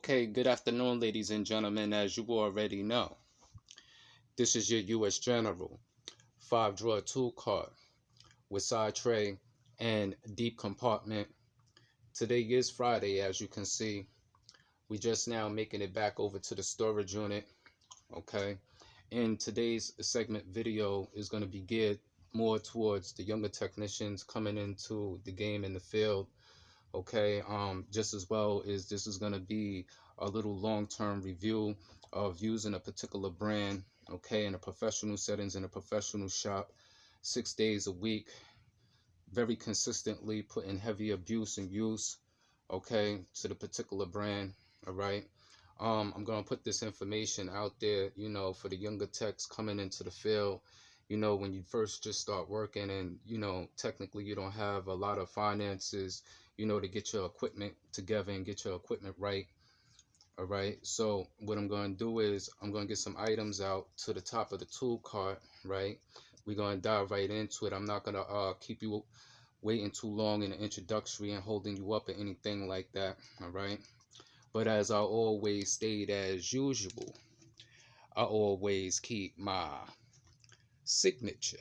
Okay, good afternoon, ladies and gentlemen. As you already know, this is your US General 5-drawer tool cart with side tray and deep compartment. Today is Friday, as you can see. We just now making it back over to the storage unit. Okay, and today's segment video is going to be geared more towards the younger technicians coming into the game in the field. Okay, just as well as this is going to be a little long-term review of using a particular brand, okay, in a professional settings, in a professional shop, 6 days a week, very consistently putting heavy abuse and use, okay, to the particular brand. All right, I'm going to put this information out there, for the younger techs coming into the field. When you first just start working and technically you don't have a lot of finances, to get your equipment together and get your equipment right. All right, so what I'm going to do is I'm going to get some items out to the top of the tool cart. Right, we're going to dive right into it. I'm not going to keep you waiting too long in the introductory and holding you up or anything like that. All right, but as I always state, as usual, I always keep my signature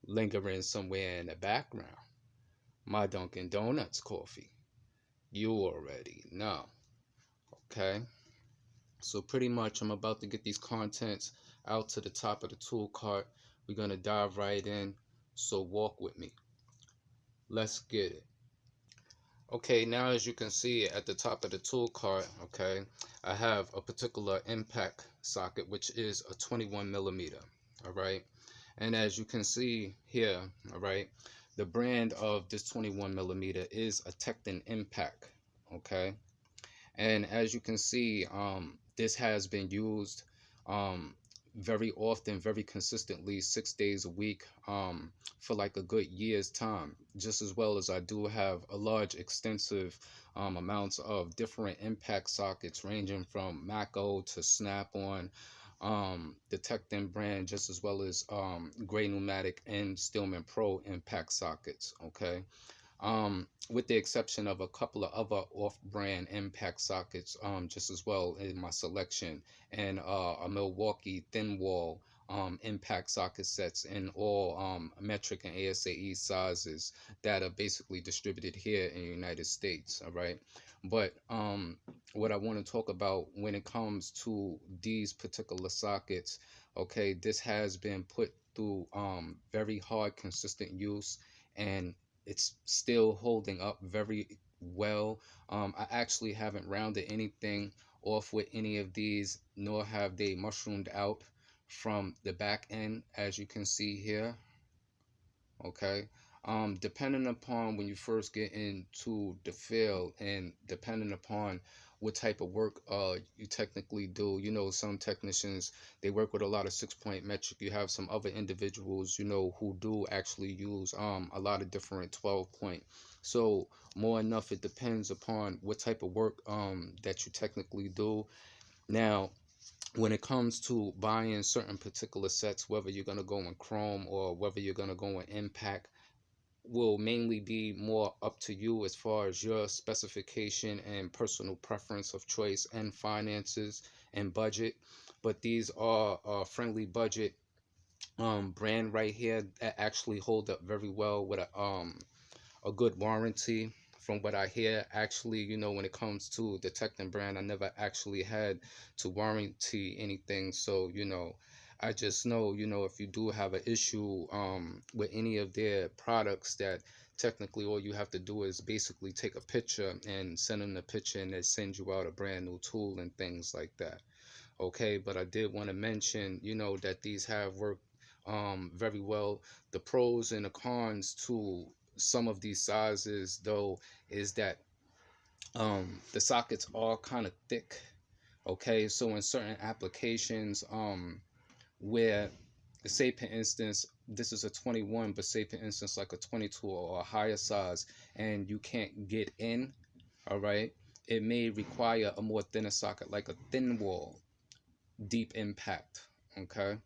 lingering somewhere in the background. My Dunkin' Donuts coffee. You already know. Okay? So pretty much I'm about to get these contents out to the top of the tool cart. We're going to dive right in. So walk with me. Let's get it. Okay, now as you can see at the top of the tool cart, okay, I have a particular impact socket, which is a 21 millimeter. All right. And as you can see here, all right, the brand of this 21 millimeter is a Tekton Impact. Okay, and as you can see, this has been used very often, very consistently, 6 days a week, for like a good year's time. Just as well as I do have a large extensive amounts of different impact sockets ranging from Mako to Snap-on, the Tekton brand, just as well as Gray Pneumatic and Stillman Pro impact sockets. Okay, with the exception of a couple of other off-brand impact sockets, just as well in my selection, and a Milwaukee thin wall impact socket sets in all metric and ASAE sizes that are basically distributed here in the United States. All right, but what I want to talk about when it comes to these particular sockets, okay, this has been put through very hard, consistent use, and it's still holding up very well. I actually haven't rounded anything off with any of these, nor have they mushroomed out from the back end, as you can see here. Okay, depending upon when you first get into the field and depending upon what type of work you technically do, some technicians, they work with a lot of 6-point metric. You have some other individuals, who do actually use a lot of different 12-point. So more enough, it depends upon what type of work that you technically do. Now, when it comes to buying certain particular sets, whether you're going to go in chrome or whether you're going to go in impact, will mainly be more up to you as far as your specification and personal preference of choice and finances and budget. But these are a friendly budget brand right here that actually hold up very well with a good warranty. From what I hear, actually, when it comes to the Tekton brand, I never actually had to warranty anything. So, I just know, if you do have an issue with any of their products, that technically all you have to do is basically take a picture and send them the picture, and they send you out a brand new tool and things like that. Okay, but I did want to mention, that these have worked very well. The pros and the cons to some of these sizes, though, is that the sockets are kind of thick. Okay, so in certain applications, where, say for instance, this is a 21, but say for instance like a 22 or a higher size, and you can't get in, all right, it may require a more thinner socket, like a thin wall deep impact. Okay,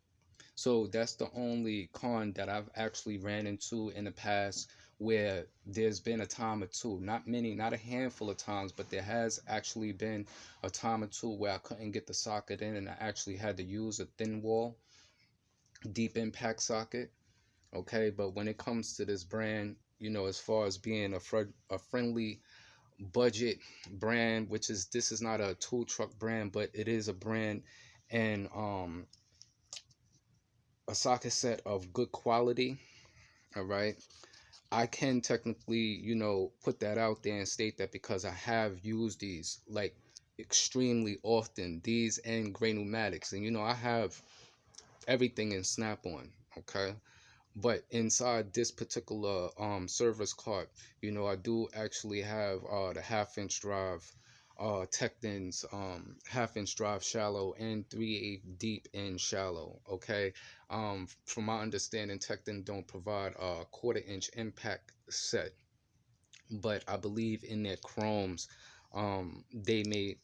so that's the only con that I've actually ran into in the past where there's been a time or two, not many, not a handful of times, but there has actually been a time or two where I couldn't get the socket in and I actually had to use a thin wall deep impact socket. Okay, but when it comes to this brand, you know, as far as being a friendly budget brand, which is, this is not a tool truck brand, but it is a brand, and a socket set of good quality. All right, I can technically, you know, put that out there and state that because I have used these like extremely often, these and gray pneumatics, and you know, I have everything in snap-on. Okay, but inside this particular service cart, you know, I do actually have the half-inch drive, Tekton's half-inch drive shallow and 3/8 deep in shallow. Okay, from my understanding, Tekton don't provide a 1/4 inch impact set, but I believe in their chromes, they may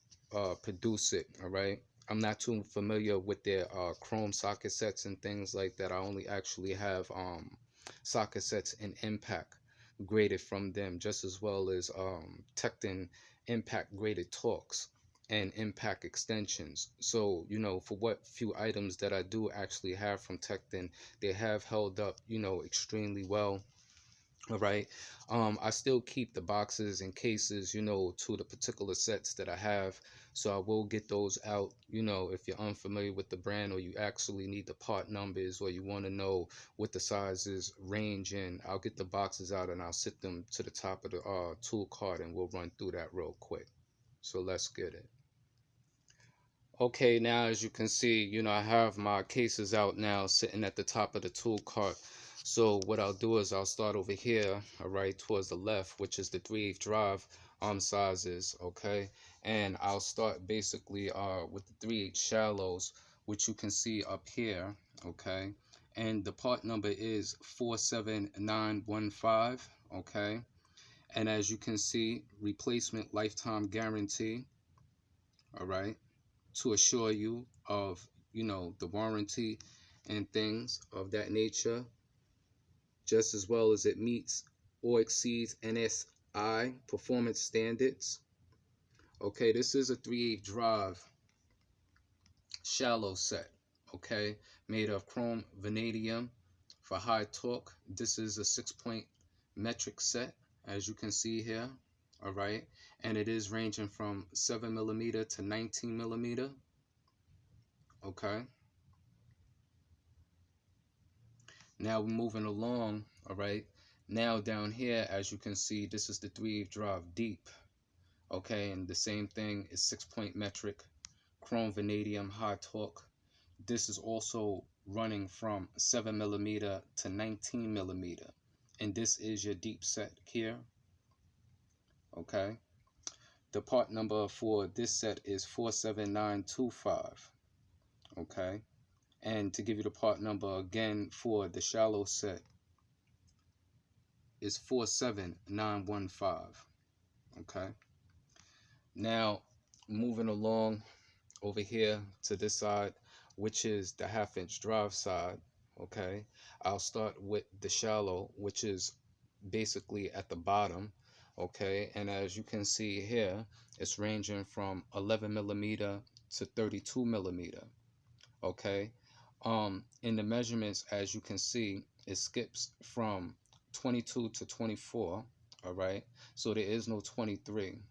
produce it. All right, I'm not too familiar with their chrome socket sets and things like that. I only actually have socket sets in impact graded from them, just as well as Tekton impact graded torques and impact extensions. So you know, for what few items that I do actually have from Tekton, they have held up, you know, extremely well. All right. I still keep the boxes and cases, you know, to the particular sets that I have. So I will get those out, you know, if you're unfamiliar with the brand, or you actually need the part numbers, or you want to know what the sizes range in. I'll get the boxes out and I'll sit them to the top of the tool cart, and we'll run through that real quick. So let's get it. Okay, now as you can see, you know, I have my cases out now sitting at the top of the tool cart. So what I'll do is I'll start over here, all right, towards the left, which is the 3/8 drive sizes, okay? And I'll start basically with the 3/8 shallows, which you can see up here, okay? And the part number is 47915, okay? And as you can see, replacement lifetime guarantee, all right? To assure you of, you know, the warranty and things of that nature, just as well as it meets or exceeds NSI performance standards. Okay, this is a 3/8 drive shallow set, okay, made of chrome vanadium for high torque. This is a 6-point metric set, as you can see here, all right, and it is ranging from 7mm to 19mm. Okay, now we're moving along. All right, now down here, as you can see, this is the 3/8 drive deep. Okay, and the same thing is 6-point metric chrome vanadium high torque. This is also running from 7mm to 19mm, and this is your deep set here. Okay, the part number for this set is 47925. Okay, and to give you the part number again for the shallow set is 47915. Okay, now moving along over here to this side, which is the half-inch drive side. Okay, I'll start with the shallow, which is basically at the bottom. Okay, and as you can see here, it's ranging from 11mm to 32mm. Okay, in the measurements, as you can see, it skips from 22 to 24. All right, so there is no 23.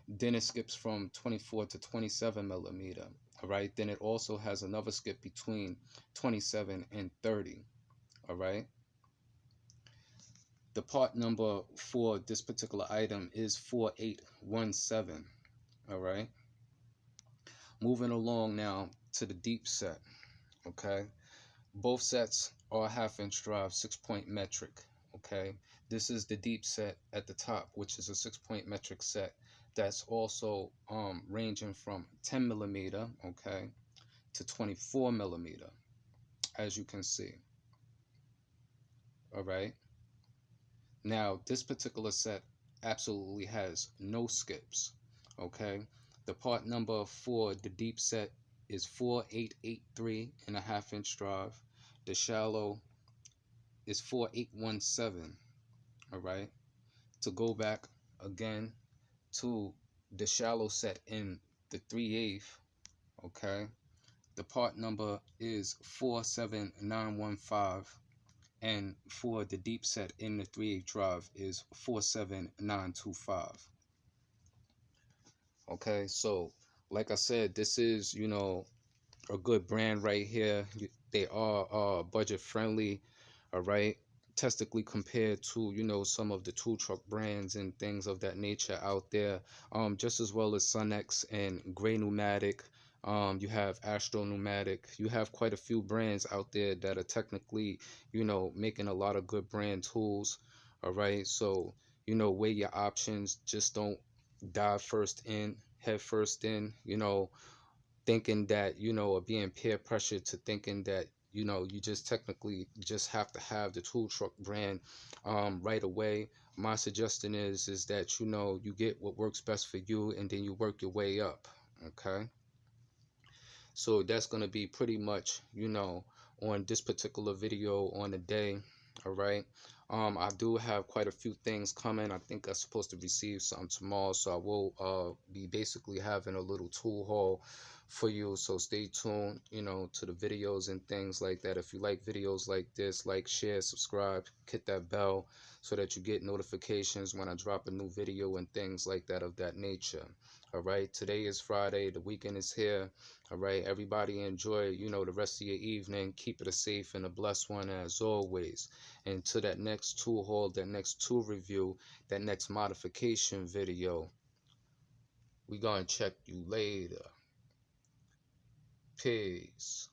Then it skips from 24 to 27mm. All right, then it also has another skip between 27 and 30. All right, the part number for this particular item is 4817. All right, moving along now to the deep set. Okay, both sets are half-inch drive 6-point metric. Okay, this is the deep set at the top, which is a 6-point metric set that's also ranging from 10mm, okay, to 24mm, as you can see. All right, now this particular set absolutely has no skips. Okay, the part number for the deep set is 4883 and a half-inch drive. The shallow is 4817. All right. To go back again to the shallow set in the 3/8, okay, the part number is 47915, and for the deep set in the 3/8 drive is 47925. Okay, so like I said, this is, a good brand right here. They are budget friendly, all right, testically compared to, some of the tool truck brands and things of that nature out there, just as well as Sunex and Gray Pneumatic. You have Astro Pneumatic. You have quite a few brands out there that are technically, making a lot of good brand tools, all right. So, weigh your options. Just don't dive head first in, thinking that, or being peer pressured to thinking that, you just technically just have to have the tool truck brand right away. My suggestion is that, you get what works best for you, and then you work your way up. Okay, so that's going to be pretty much, on this particular video on the day. All right. I do have quite a few things coming. I think I'm supposed to receive some tomorrow, so I will be basically having a little tool haul for you. So stay tuned, to the videos and things like that. If you like videos like this, like, share, subscribe, hit that bell so that you get notifications when I drop a new video and things like that of that nature. All right. Today is Friday. The weekend is here. All right. Everybody enjoy, the rest of your evening. Keep it a safe and a blessed one as always. And to that next tool haul, that next tool review, that next modification video, we gonna check you later. Peace.